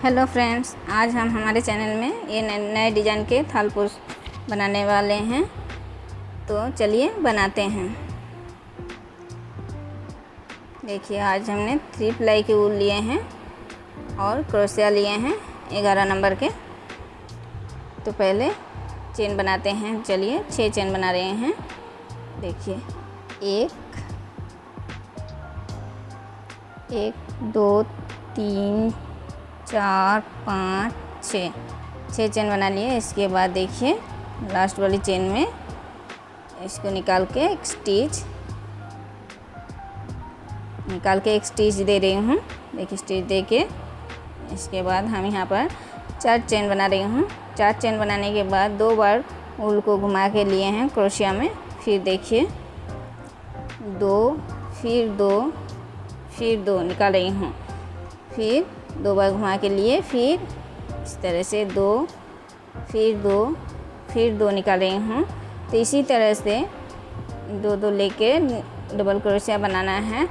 Hello friends, आज हम हमारे चैनल में ये नए डिज़ाइन के थालपोश बनाने वाले हैं। तो चलिए बनाते हैं। देखिए, आज हमने 3 प्लाई के ऊल लिए हैं और क्रोशिया लिए हैं 11 नंबर के। तो पहले चेन बनाते हैं। चलिए 6 चेन बना रहे हैं। देखिए, 1 2 3 4 5 6 चेन बना लिए। इसके बाद देखिए लास्ट वाली चेन में इसको निकाल के एक स्टिच दे रही हूँ। देखिए, स्टिच दे के इसके बाद हम यहाँ पर 4 चेन बना रही हूँ। 4 चेन बनाने के बाद 2 बार ऊल को घुमा के लिए हैं क्रोशिया में। फिर देखिए 2 फिर 2 निकाल रही हूँ। फिर 2 बार घुमा के लिए, फिर इस तरह से 2 फिर 2 निकाल रही हूँ। तो इसी तरह से 2 लेके डबल क्रोशिया बनाना है।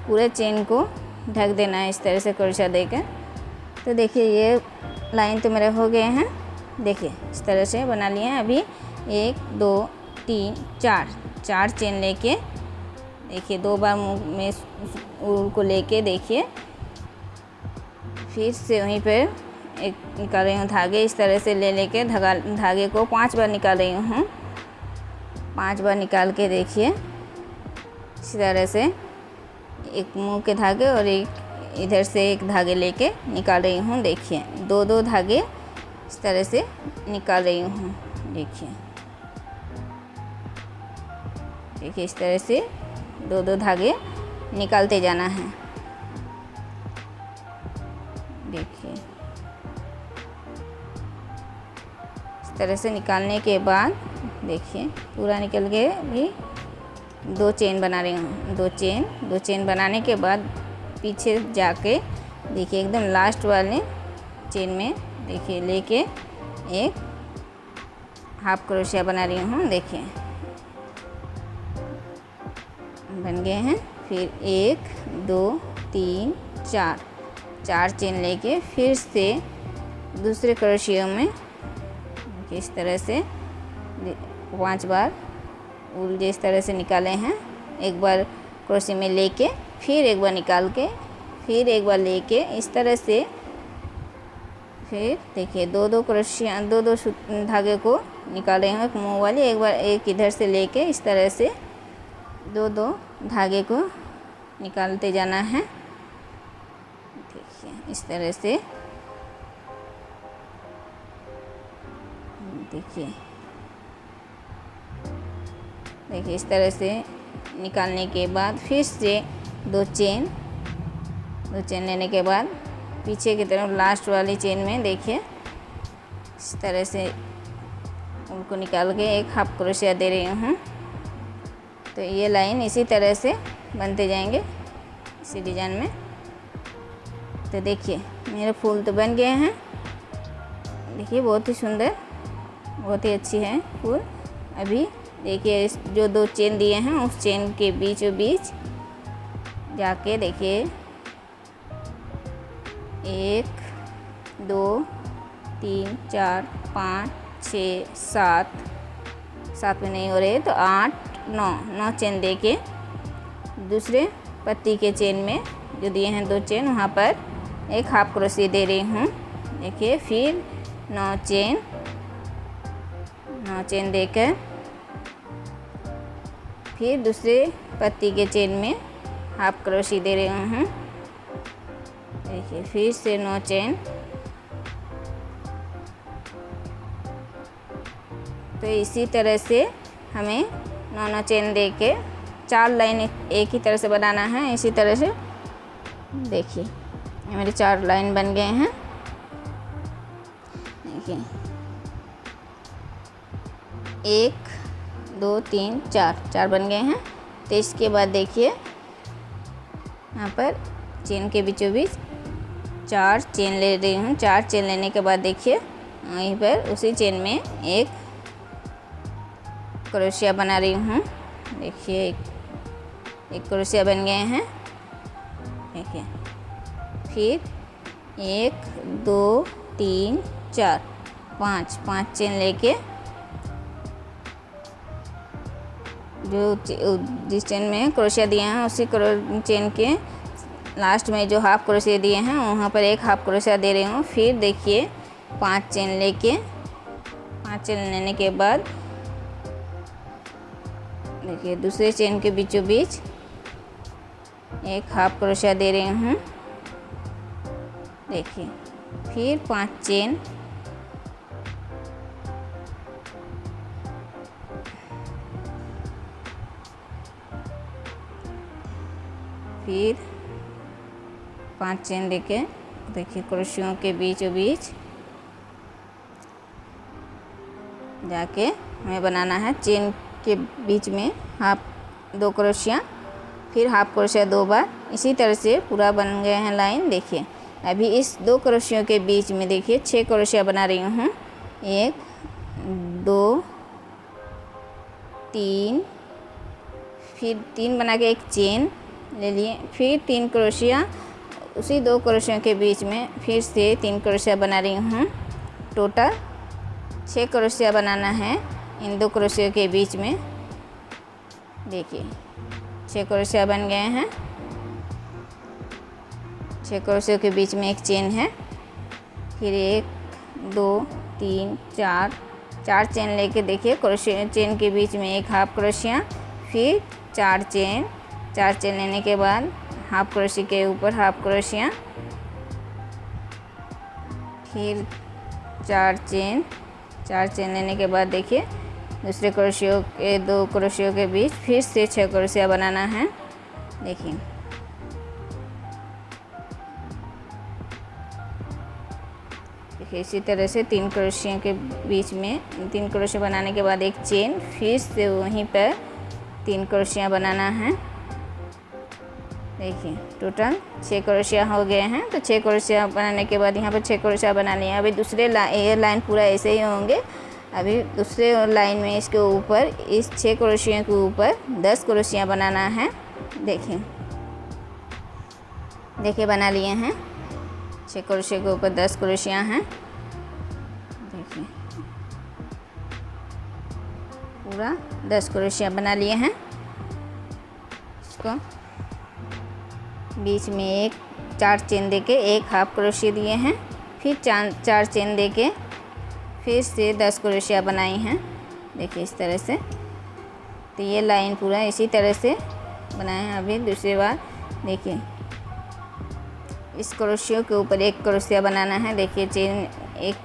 पूरे चेन को ढक देना है इस तरह से क्रोशिया देकर। तो देखिए, ये लाइन तो मेरे हो गए हैं। देखिए, इस तरह से बना लिए हैं। अभी 1 2 3 4 चेन लेके देखिए 2 बार मुँह में ऊल को लेके देखिए, फिर से वहीं पर एक निकाल रही हूँ धागे। इस तरह से लेके धागे को 5 बार निकाल रही हूँ। 5 बार निकाल के देखिए इसी तरह से एक मुंह के धागे और एक इधर से एक धागे लेके निकाल रही हूँ। देखिए 2 धागे इस तरह से निकाल रही हूँ। देखिए इस तरह से 2 धागे निकालते जाना है। देखिए, इस तरह से निकालने के बाद देखिए पूरा निकल गए। भी 2 चेन बना रही हूँ। 2 चेन बनाने के बाद पीछे जाके देखिए एकदम लास्ट वाले चेन में देखिए लेके एक हाफ क्रोशिया बना रही हूँ। देखिए बन गए हैं। फिर 1 2 3 4 चेन लेके फिर से दूसरे क्रोशिया में इस तरह से 5 बार ऊल जिस तरह से निकाले हैं, एक बार क्रोशिया में लेके फिर एक बार निकाल के फिर एक बार लेके इस तरह से फिर देखिए 2 क्रोशिया 2 धागे को निकाल रहे हैं। एक मुँह वाली, एक बार एक इधर से लेके इस तरह से 2 धागे को निकालते जाना है। देखिए इस तरह से देखिए इस तरह से निकालने के बाद फिर से 2 चेन लेने के बाद पीछे की तरफ लास्ट वाली चेन में देखिए इस तरह से उनको निकाल के एक हाफ क्रोशिया दे रही हूँ। तो ये लाइन इसी तरह से बनते जाएंगे इसी डिज़ाइन में। तो देखिए मेरे फूल तो बन गए हैं। देखिए बहुत ही सुंदर, बहुत ही अच्छी है फूल। अभी देखिए जो 2 चेन दिए हैं उस चेन के बीचों बीच जाके देखिए 1 2 3 4 5 6 7 में नहीं हो रहे तो 8 9 चेन देके दूसरे पत्ती के चेन में जो दिए हैं 2 चेन वहाँ पर एक हाफ क्रोशिया दे रही हूँ। देखिए फिर 9 चेन देकर फिर दूसरे पत्ती के चेन में हाफ क्रोशिया दे रही हूँ। देखिए फिर से 9 चेन। तो इसी तरह से हमें 9 चेन दे के 4 लाइन एक ही तरह से बनाना है। इसी तरह से देखिए मेरे 4 लाइन बन गए हैं। देखिए 1 2 3 4 बन गए हैं। तो इसके बाद देखिए यहाँ पर चेन के बीचों बीच 4 चेन ले रही हूँ। 4 चेन लेने के बाद देखिए वहीं पर उसी चेन में एक क्रोशिया बना रही हूँ। देखिए एक क्रोशिया बन गए हैं। देखिए फिर 1 2 3 4 5 5 चेन लेके जिस चेन में क्रोशिया दिए हैं उसी चेन के लास्ट में जो हाफ क्रोशिया दिए हैं वहाँ पर एक हाफ क्रोशिया दे रही हूँ। फिर देखिए 5 चेन लेने के बाद देखिए दूसरे चेन के बीचों बीच एक हाफ क्रोशिया दे रही हूँ। देखिए फिर 5 चेन, फिर 5 चेन लेके देखिए क्रोशियों के बीचों बीच जाके हमें बनाना है चेन के बीच में हाफ 2 क्रोशिया, फिर हाफ क्रोशिया 2 बार। इसी तरह से पूरा बन गए हैं लाइन। देखिए अभी इस 2 क्रोशियों के बीच में देखिए 6 क्रोशिया बना रही हूँ। 1 2 3, फिर 3 बना के एक चेन ले लिए, फिर 3 क्रोशिया उसी 2 क्रोशियों के बीच में फिर से 3 क्रोशिया बना रही हूँ। टोटल 6 क्रोशिया बनाना है इन 2 क्रोशियों के बीच में। देखिए 6 क्रोशिया बन गए हैं। 6 क्रोशियों के बीच में एक चेन है, फिर 1 2 3 4 चेन लेके देखिए क्रोशिया चेन के बीच में एक हाफ क्रोशिया, फिर 4 चेन लेने के बाद हाफ क्रोशिया के ऊपर हाफ क्रोशिया, फिर 4 चेन लेने के बाद देखिए दूसरे क्रोशियों के 2 क्रोशियों के बीच फिर से 6 क्रोशिया बनाना है। देखिए इसी तरह से 3 क्रोशियों के बीच में 3 क्रोशिया बनाने के बाद एक चेन, फिर से वहीं पर 3 क्रोशिया बनाना है। देखिए टोटल 6 क्रोशिया हो गए हैं। तो 6 क्रोशिया बनाने के बाद यहाँ पर 6 क्रोशिया बना लिए। अभी दूसरे लाइन पूरा ऐसे ही होंगे। अभी दूसरे लाइन में इसके ऊपर इस 6 क्रोशिया के ऊपर 10 क्रोशिया बनाना है। देखिए बना लिए हैं। 6 क्रोशिया के ऊपर 10 क्रोशिया हैं। देखिए पूरा 10 क्रोशिया बना लिए हैं। इसको बीच में एक 4 चेन देके एक हाफ क्रोशिया दिए हैं, फिर 4 चेन देके फिर से 10 क्रोशिया बनाई हैं। देखिए इस तरह से। तो ये लाइन पूरा इसी तरह से बनाए हैं। अभी दूसरी बार देखिए इस क्रोशिया के ऊपर एक क्रोशिया बनाना है। देखिए चेन एक,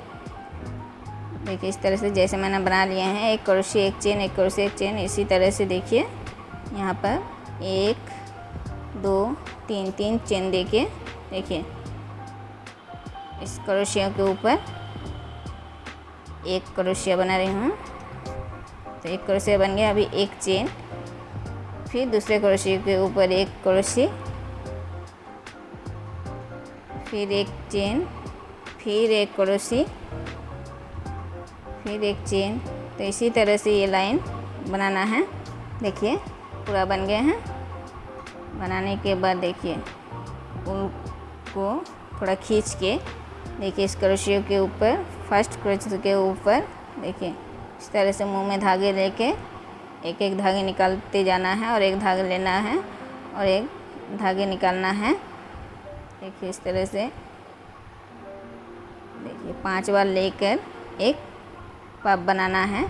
देखिए इस तरह से जैसे मैंने बना लिए हैं। एक क्रोशिया एक चेन, एक क्रोशिया एक चेन। इसी तरह से देखिए यहाँ पर 1 2 3 चेन देके देखिए इस क्रोशिया के ऊपर एक क्रोशिया बना रही हूँ। तो एक क्रोशिया बन गया। अभी एक चेन, फिर दूसरे क्रोशिया के ऊपर एक क्रोशिया, फिर एक चेन, फिर एक क्रोशिया, फिर एक चेन। तो इसी तरह से ये लाइन बनाना है। देखिए पूरा बन गए हैं। बनाने के बाद देखिए ऊन को थोड़ा खींच के देखिए इस क्रोशिया के ऊपर फर्स्ट क्रोशिया के ऊपर देखिए इस तरह से मुंह में धागे लेके एक एक धागे निकालते जाना है और एक धागा लेना है और एक धागे निकालना है। देखिए इस तरह से देखिए 5 बार लेकर एक पफ बनाना है।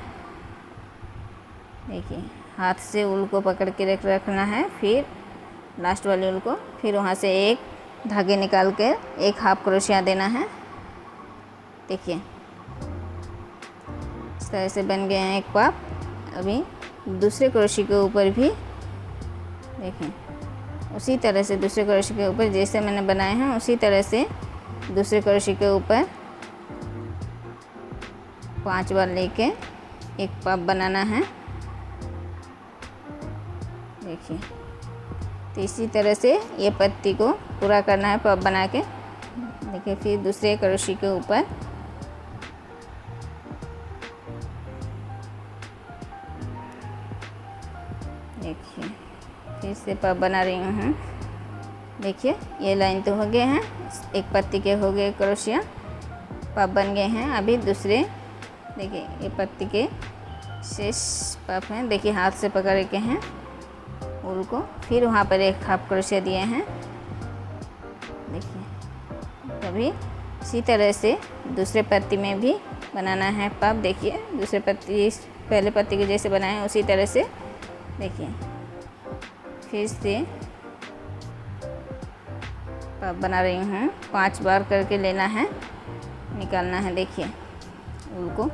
देखिए हाथ से ऊल को पकड़ के रखना है, फिर लास्ट वाले ऊल को, फिर वहाँ से एक धागे निकाल कर एक हाफ क्रोशिया देना है। देखिए इस तरह से बन गए हैं एक पफ। अभी दूसरे क्रोशिया के ऊपर भी देखिए उसी तरह से दूसरे क्रोशिया के ऊपर जैसे मैंने बनाए हैं उसी तरह से दूसरे क्रोशिया के ऊपर 5 बार लेके एक पफ बनाना है। देखिए तो इसी तरह से ये पत्ती को पूरा करना है पफ बना के। देखिए फिर दूसरे क्रोशिया के ऊपर देखिए फिर से पफ बना रही हूँ। देखिए ये लाइन तो हो गए हैं, एक पत्ती के हो गए क्रोशिया पफ बन गए हैं। अभी दूसरे देखिए ये पत्ती के शेष पफ हैं, देखिए हाथ से पकड़ के हैं ऊल को, फिर वहाँ पर एक हाफ क्रोशिया दिए हैं। देखिए तभी इसी तरह से दूसरे पत्ती में भी बनाना है पफ। देखिए दूसरे पत्ती पहले पत्ती के जैसे बनाए हैं उसी तरह से देखिए फिर से पफ बना रही हूँ। 5 बार करके लेना है, निकालना है। देखिए ऊल को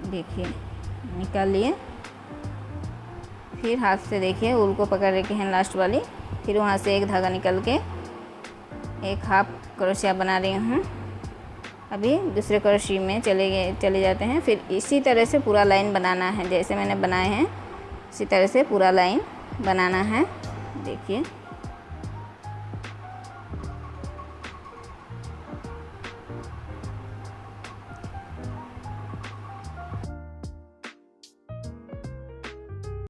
देखिए निकाल लिए, फिर हाथ से देखिए ऊल को पकड़ रखे हैं लास्ट वाली, फिर वहाँ से एक धागा निकल के एक हाफ क्रोशिया बना रही हूँ। अभी दूसरे क्रोशिया में चले जाते हैं। फिर इसी तरह से पूरा लाइन बनाना है, जैसे मैंने बनाए हैं इसी तरह से पूरा लाइन बनाना है। देखिए